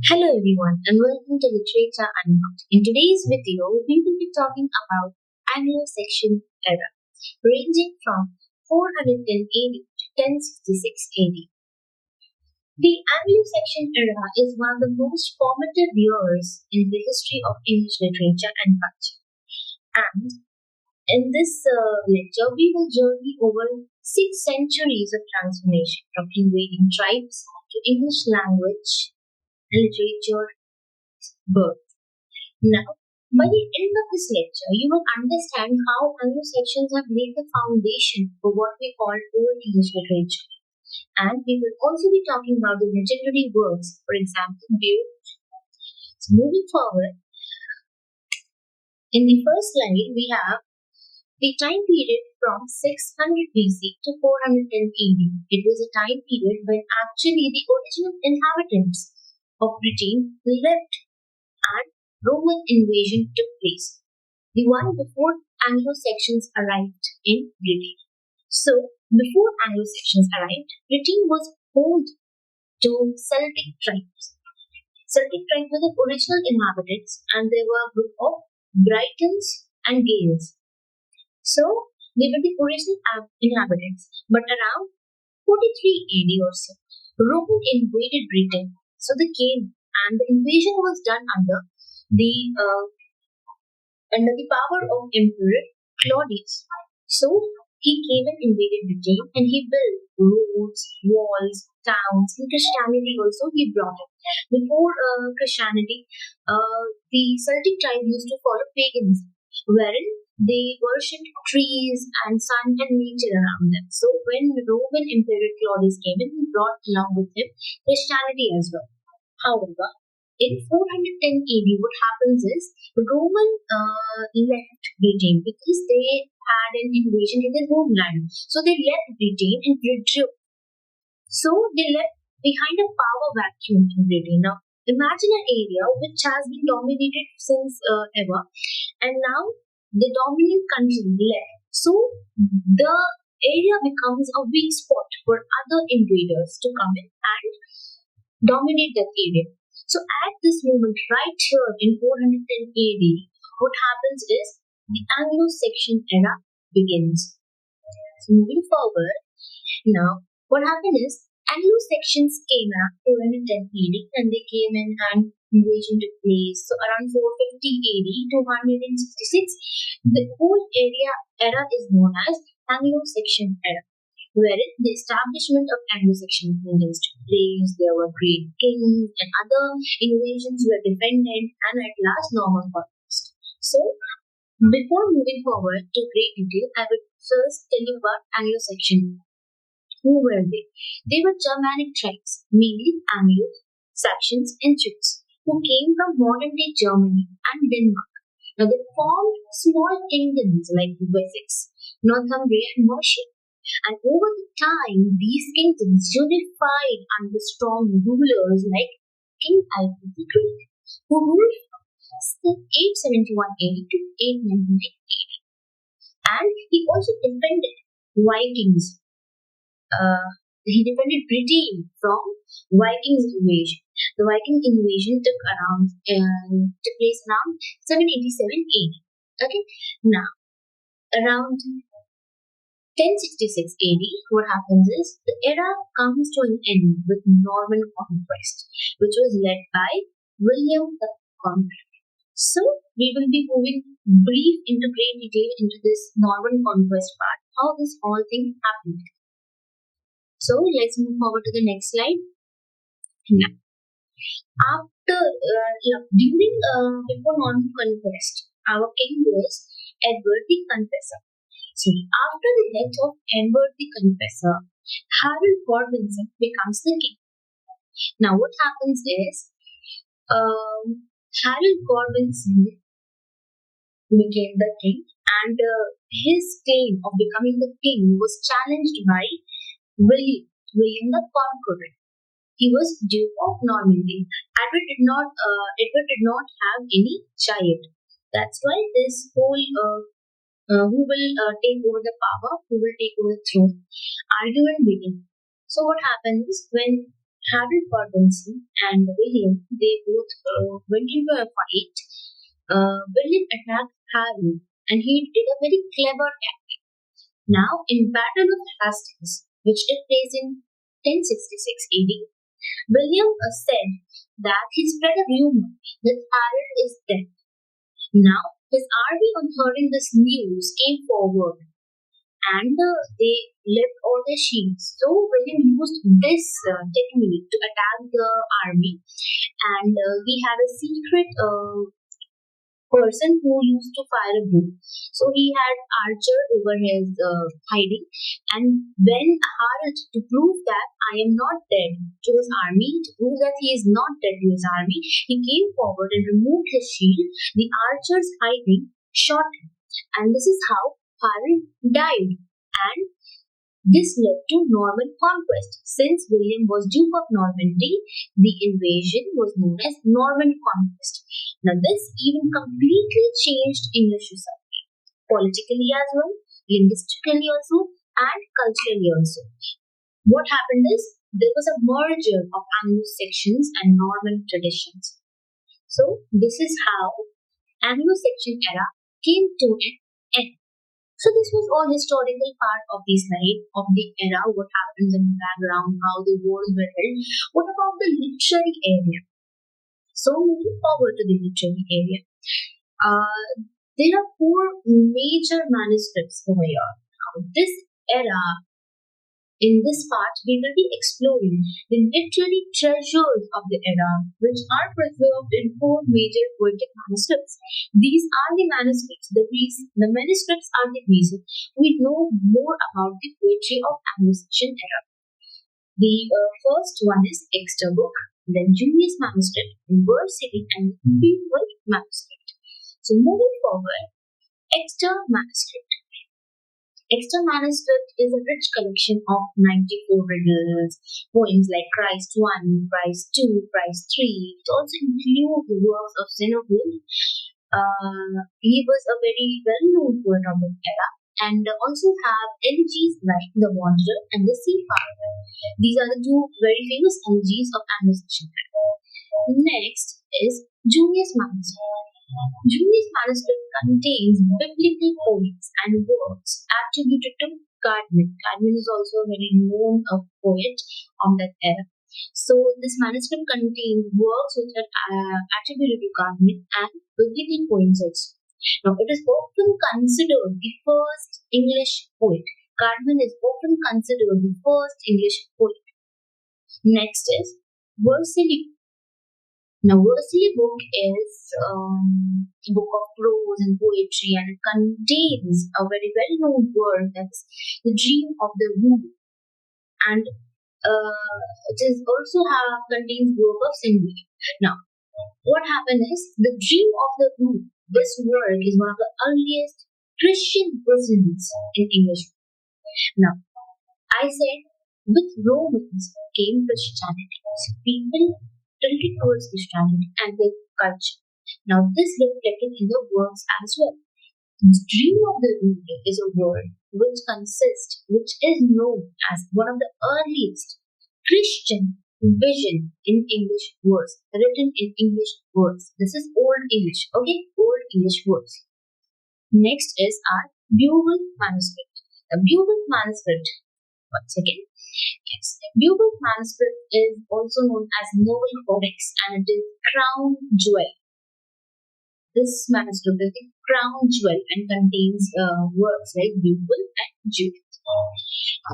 Hello everyone and welcome to Literature Unbound. In today's video, we will be talking about Anglo-Saxon Era, ranging from 410 AD to 1066 AD. The Anglo-Saxon Era is one of the most formative years in the history of English literature and culture. And in this lecture, we will journey over 6 centuries of transformation from invading tribes to English language and literature birth. Now, by the end of this lecture, you will understand how Anglo-Saxons have laid the foundation for what we call Old English literature. And we will also be talking about the legendary works, for example, Beowulf. So, moving forward, in the first slide, we have the time period from 600 BC to 410 AD. It was a time period when actually the original inhabitants of Britain left and Roman invasion took place, the one before Anglo-Saxons arrived in Britain. So, before Anglo-Saxons arrived, Britain was home to Celtic tribes. Celtic tribes were the original inhabitants, and they were a group of Britons and Gales. So, they were the original inhabitants, but around 43 AD or so, Rome invaded Britain. So they came, and the invasion was done the uh, under the power of Emperor Claudius. So he came and invaded Britain, and he built roads, walls, towns, and Christianity also he brought it. Before Christianity, the Celtic tribe used to follow paganism, wherein they worshipped trees and sun and nature around them. So when the Roman Emperor Claudius came in, he brought along with him Christianity as well. However, in 410 AD, what happens is Roman left Britain because they had an invasion in their homeland. So they left Britain and withdrew. So they left behind a power vacuum in Britain. Now, imagine an area which has been dominated since ever, and now the dominant country left. So the area becomes a weak spot for other invaders to come in and dominate that area. So at this moment, right here in 410 AD, what happens is the Anglo-Saxon era begins. So moving forward, now what happened is Anglo-Saxons came around 410 AD and they came in and invasion took place. So around 450 AD to 166, the whole era is known as Anglo-Saxon era, wherein the establishment of Anglo-Saxon kingdoms took place. There were great kings and other invasions were defended, and at last Norman conquest. So before moving forward to great detail, I will first tell you about Anglo-Saxon. Who were they? They were Germanic tribes, mainly Anglo-Saxons and Jutes, who came from modern-day Germany and Denmark. Now they formed small kingdoms like Wessex, Northumbria, and Mercia. And over the time, these kingdoms unified under strong rulers like King Alfred the Great, who ruled from 871 AD to 899 AD. And he also defended Vikings. He defended Britain from Vikings invasion. The Viking invasion took place around 787 AD. Okay, now around 1066 AD, what happens is the era comes to an end with Norman conquest, which was led by William the Conqueror. So we will be moving brief into great detail into this Norman conquest part, how this whole thing happened. So let's move forward to the next slide. Now, during before Norman conquest, our king was Edward the Confessor. See, after the death of Edward the Confessor, Harold Godwinson becomes the king. Now, what happens is Harold Godwinson became the king, and his claim of becoming the king was challenged by William the Conqueror. He was Duke of Normandy. Edward did not have any child. That's why this whole who will take over the power, who will take over the throne argument began. So what happens when Harold Robinson and William, they both went into a fight. William attacked Harold and he did a very clever tactic. Now, in Battle of Hastings, which took place in 1066 AD, William said that he spread a rumor that Harold is dead. Now, his army on hearing this news came forward and they left all their shields. So William used this technique to attack the army, and he had a secret person who used to fire a bow. So he had archer over his hiding, and when Harald, to prove that I am not dead to his army, to prove that he is not dead to his army, he came forward and removed his shield. The archer's hiding shot him, and this is how Harald died. And this led to Norman conquest. Since William was Duke of Normandy, the invasion was known as Norman conquest. Now, this even completely changed English society, politically as well, linguistically also, and culturally also. What happened is there was a merger of Anglo-Saxons and Norman traditions. So, this is how Anglo-Saxon era came to an end. So this was all historical part of the slide of the era, what happens in the background, how the wars were held. What about the literary area? So moving forward to the literary area, there are four major manuscripts over here. Now, this era, in this part, we will be exploring the literary treasures of the era, which are preserved in four major poetic manuscripts. These are the manuscripts, the manuscripts are the reason we know more about the poetry of Anglo-Saxon era. The first one is Exeter Book, then Junius manuscript, Versity, and Bewell manuscript. So moving forward, Exeter manuscript. Extra manuscript is a rich collection of 94 riddles, poems like Christ 1, Christ 2, Christ 3. It also includes the works of Xenophon. He was a very well-known poet of the era, and also have elegies like The Wanderer and The Seafarer. These are the two very famous elegies of Anglo-Saxon era. Next is Junius manuscript. Julius manuscript contains biblical poems and works attributed to Cardinal. Cardinal is also a very known poet of that era. So this manuscript contains works which are attributed to Cardinal and biblical poems also. Now it is often considered the first English poet. Cardinal is often considered the first English poet. Next is Versity. Now, Versity book is a book of prose and poetry, and it contains a very well-known work that's The Dream of the Ruby, and it is also contains work of Cindy. Now, what happened is The Dream of the Ruby. This work is one of the earliest Christian versions in English. Now, I said with Romans came Christianity. So people tilted towards Christianity and their culture. Now, this reflected in the works as well. The Dream of the Ruby is a word which is known as one of the earliest Christian vision in English words, written in English words. This is Old English, okay? Old English words. Next is our Bewell manuscript. The Bewell manuscript, once again, yes, Bewell manuscript is also known as Novel Codex, and it is crown jewel. This manuscript is the crown jewel and contains works like Bewell and Judith.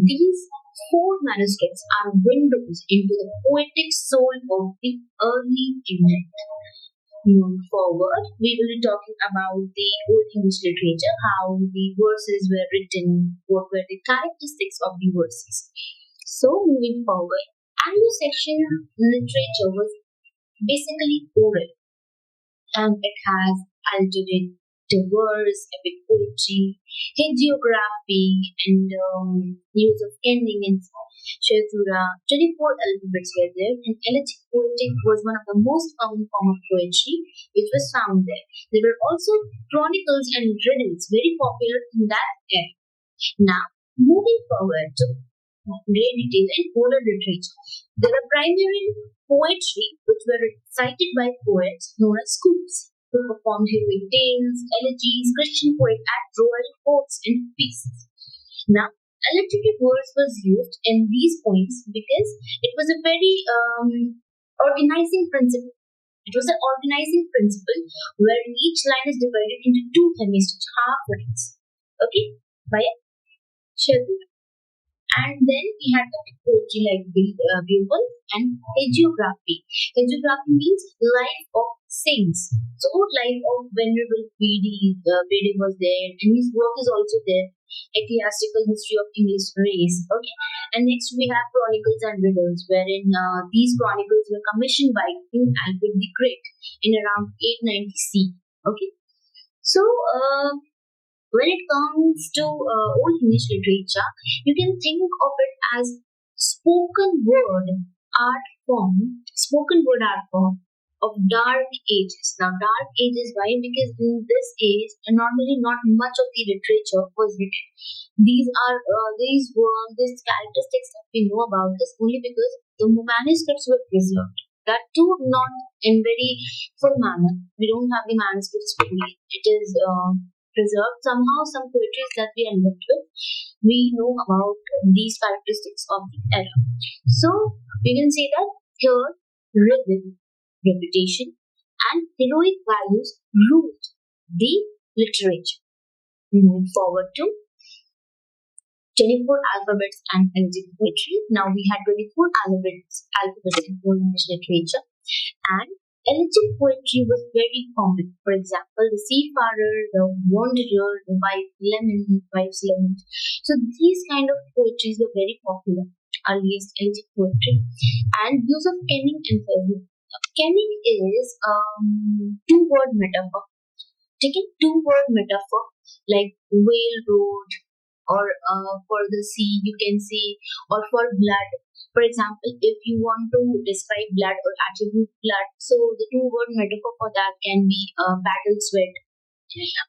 These four manuscripts are windows into the poetic soul of the early England. Moving forward, we will be talking about the Old English literature, how the verses were written, what were the characteristics of the verses. So, moving forward, Anglo-Saxon literature was basically oral, and it has algebraic verse, epic poetry, hagiography, and use of ending and Shatura. 24 alphabets were there, and elliptic poetic was one of the most common form of poetry which was found there. There were also chronicles and riddles, very popular in that era. Now, moving forward to great detail in oral literature. There are primarily poetry which were recited by poets known as schools who performed heroic tales, elegies, Christian poet and royal quotes and pieces. Now, alliterative verse was used in these poems because it was a very organizing principle. It was an organizing principle where each line is divided into two hemispheres, half lines. Okay, by a schedule. And then we had the poetry like bugle and hagiography. Hagiography means life of saints. So life of Venerable Bede was there, and his work is also there. Ecclesiastical history of English race. Okay, and next we have chronicles and riddles, wherein these chronicles were commissioned by King Alfred the Great in around 890 C. Okay, so when it comes to Old English literature, you can think of it as spoken word art form of dark ages. Now, dark ages, why? Because in this age, normally not much of the literature was written. These characteristics that we know about is only because the manuscripts were preserved. That too, not in very full manner. We don't have the manuscripts fully. It is preserved. Somehow some poetry that we are left with, we know about these characteristics of the era. So we can say that here rhythm, reputation, and heroic values ruled the literature. Moving forward to 24 alphabets and elegiac poetry. Now we had 24 alphabets in Old English literature, and elegiac poetry was very common. For example, the seafarer, the wanderer, the wife's lament. So these kind of poetries were very popular. Earliest elegiac poetry, and use of kenning and pheasant. Kenning is two-word metaphor. Taking two-word metaphor like whale road, or for the sea, you can say, or for blood. For example, if you want to describe blood or attribute blood, so the two-word metaphor for that can be battle sweat,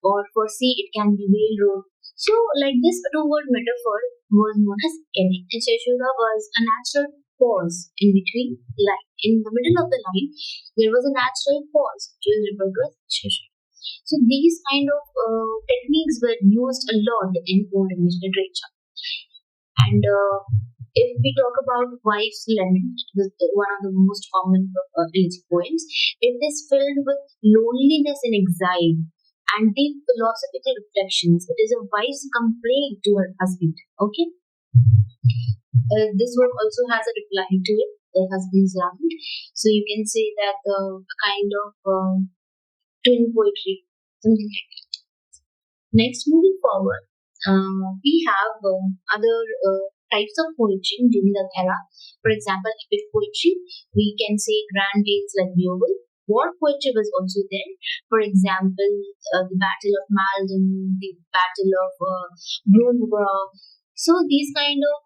or for sea, it can be whale road. So, like this two-word metaphor was known as kenning. And Sheshura was a natural pause in between line. In the middle of the line, there was a natural pause, which was referred to as Sheshura. So these kind of techniques were used a lot in Old English literature. And if we talk about Wife's Lament, one of the most common elegiac poems, it is filled with loneliness and exile and deep philosophical reflections. It is a wife's complaint to her husband. Okay, this work also has a reply to it, the husband's lament. So you can say that kind of twin poetry, something like that. Next, moving forward, we have other types of poetry during that era. For example, epic poetry, we can say grand tales like Beowulf. War poetry was also there. For example, the Battle of Maldon, the Battle of Brunborough. So these kind of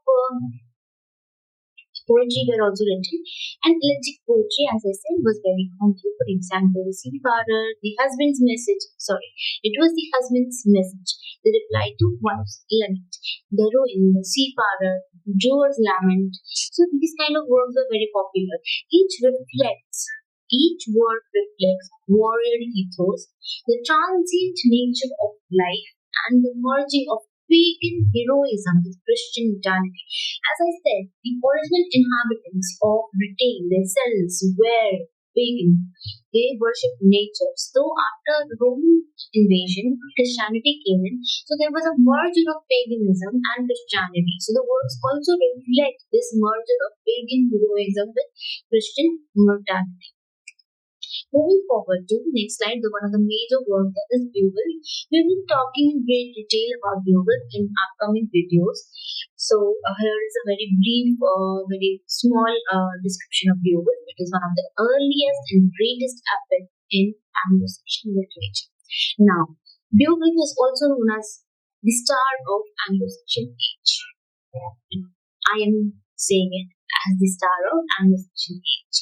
poetry were also written. And elegiac poetry, as I said, was very common. For example, the seafarer, the husband's message. Sorry, it was the husband's message. The reply to wife's lament. The ruin, the seafarer, Joe's lament. So these kind of works were very popular. Each word reflects warrior ethos, the transient nature of life, and the merging of pagan heroism with Christian modernity. As I said, the original inhabitants of Britain themselves were pagan. They worshipped nature. So after the Roman invasion, Christianity came in. So there was a merger of paganism and Christianity. So the works also reflect this merger of pagan heroism with Christian mortality. Moving forward to the next slide, one of the major work that is Beowulf. We'll be talking in great detail about Beowulf in upcoming videos. So here is a very brief, very small description of Beowulf. It is one of the earliest and greatest epic in Anglo-Saxon literature. Now, Beowulf is also known as the star of Anglo-Saxon age. I am saying it as the star of Anglo-Saxon age,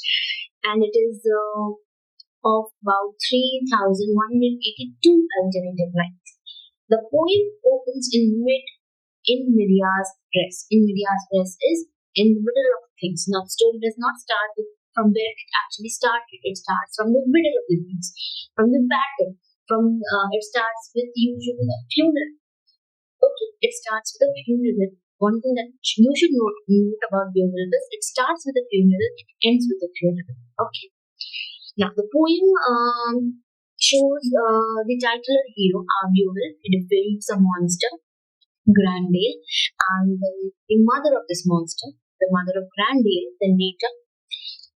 and it is of about 3,182 alternative lines. The poem opens in in medias res. In medias res is in the middle of things. Now, the story does not start with from where it actually started. It starts from the middle of the things, from the battle. It starts with usually a funeral. Okay, it starts with a funeral. One thing that you should note about Beowulf is it starts with a funeral, it ends with a funeral. Okay. Now the poem shows the titular hero, Beowulf. It defeats a monster, Grandale, and the mother of this monster, the mother of Grandale, the nature,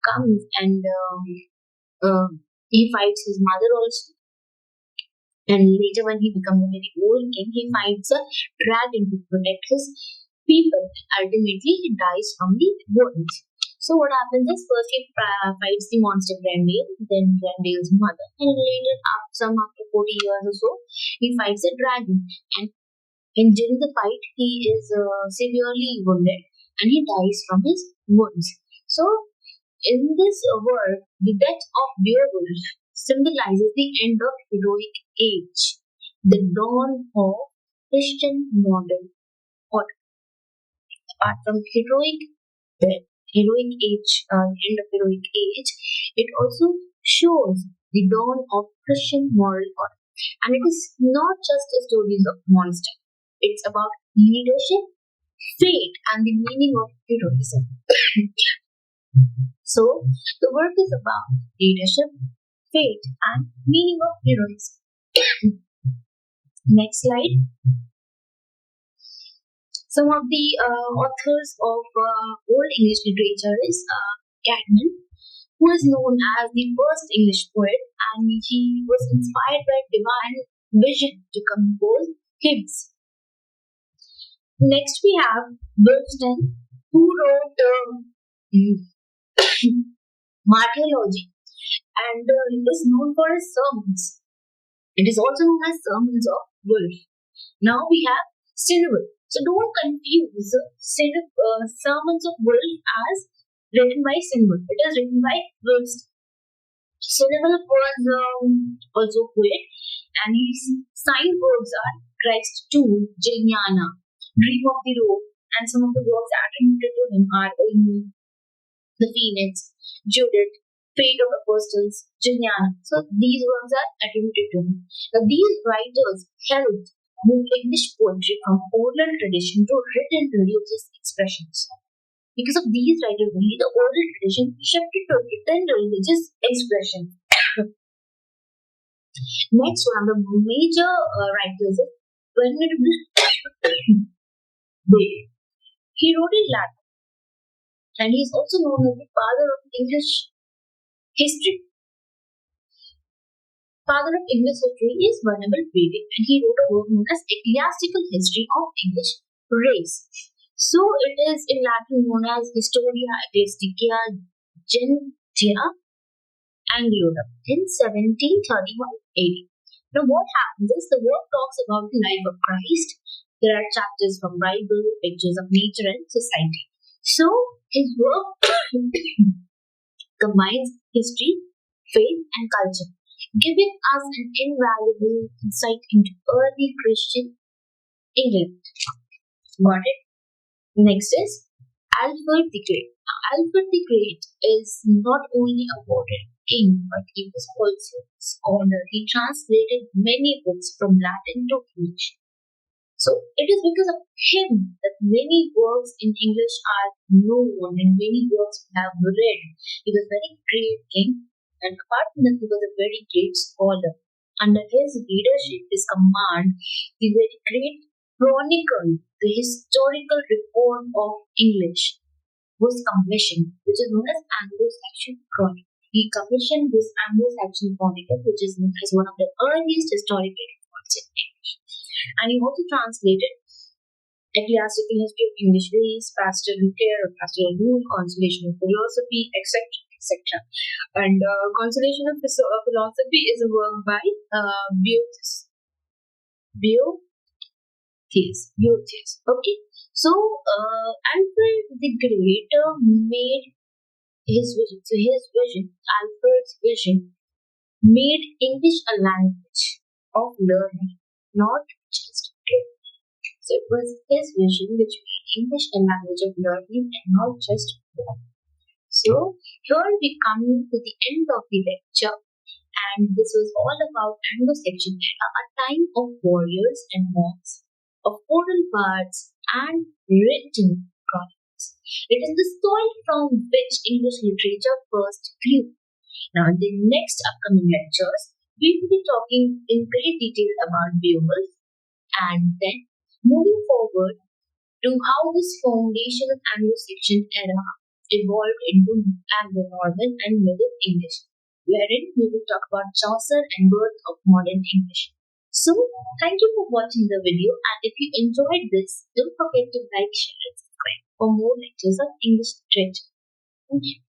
comes and he fights his mother also. And later, when he becomes a very old king, he fights a dragon to protect his people. Ultimately, he dies from the wounds. So what happens is first he fights the monster Grendel, then Grendale's mother, and later, after 40 years or so, he fights a dragon. And during the fight, he is severely wounded, and he dies from his wounds. So in this work, the death of Beowulf symbolizes the end of heroic age, the dawn of Christian modern order. Apart from heroic age, end of heroic age, it also shows the dawn of Christian moral order. And it is not just a story of monster. It's about leadership, fate, and the meaning of heroism. So, the work is about leadership, fate, and meaning of heroism. Next slide. Some of the authors of Old English literature is Cadman, who is known as the first English poet, and he was inspired by divine vision to compose hymns. Next, we have Wilson, who wrote martyrology, and it is known for his sermons. It is also known as Sermons of Wolf. Now we have Cineville. So don't confuse Sermons of Wolf as written by Cineville. It is written by Wolf. Cineville was also a poet, and his signed works are Christ 2, Juliana, Dream of the Rope, and some of the works attributed to him are The Phoenix, Judith, Fate of Apostles, Juliana. So these works are attributed to him. Now these writers helped move English poetry from oral tradition to written religious expressions. Because of these writers only, the oral tradition shifted to written religious expression. Next one of the major writers is Venerable Bede. He wrote in Latin, and he is also known as the father of English history. Father of English history is Venerable Bede, and he wrote a work known as Ecclesiastical History of English Race. So it is in Latin known as Historia Ecclesiastica Gentia Anglorum in 1731 AD. Now what happens is the work talks about the life of Christ. There are chapters from Bible, pictures of nature and society. So his work combines history, faith and culture, giving us an invaluable insight into early Christian England. Got it? Next is Alfred the Great. Now, Alfred the Great is not only a warrior king, but he was also a scholar. He translated many books from Latin to English. So it is because of him that many works in English are known and many works we have read. He was a very great king, and apart from that, he was a very great scholar. Under his leadership, his command, the very great chronicle, the historical report of English, was commissioned, which is known as Anglo-Saxon Chronicle. He commissioned this Anglo-Saxon Chronicle, which is known as one of the earliest historical reports in English. And he also translated Ecclesiastical History of English Race, Pastoral Care or Pastoral Rule, Consolation of Philosophy, etc. etc. And Consolation of Philosophy is a work by Boethius. Okay. So Alfred the Great made his vision. So Alfred's vision, made English a language of learning, not just trade. So it was his vision which made English a language of learning and not just war. So here we come to the end of the lecture, and this was all about Anglo-Saxon era, a time of warriors and monks, of oral bards and written chronicles. It is the soil from which English literature first grew. Now, in the next upcoming lectures, we will be talking in great detail about Beowulf, and then moving forward to how this foundation of Anglo-Saxon era evolved into Anglo-Norman and Middle English, wherein we will talk about Chaucer and birth of modern English. So, thank you for watching the video, and if you enjoyed this, don't forget to like, share, and subscribe for more lectures on English literature. Thank you.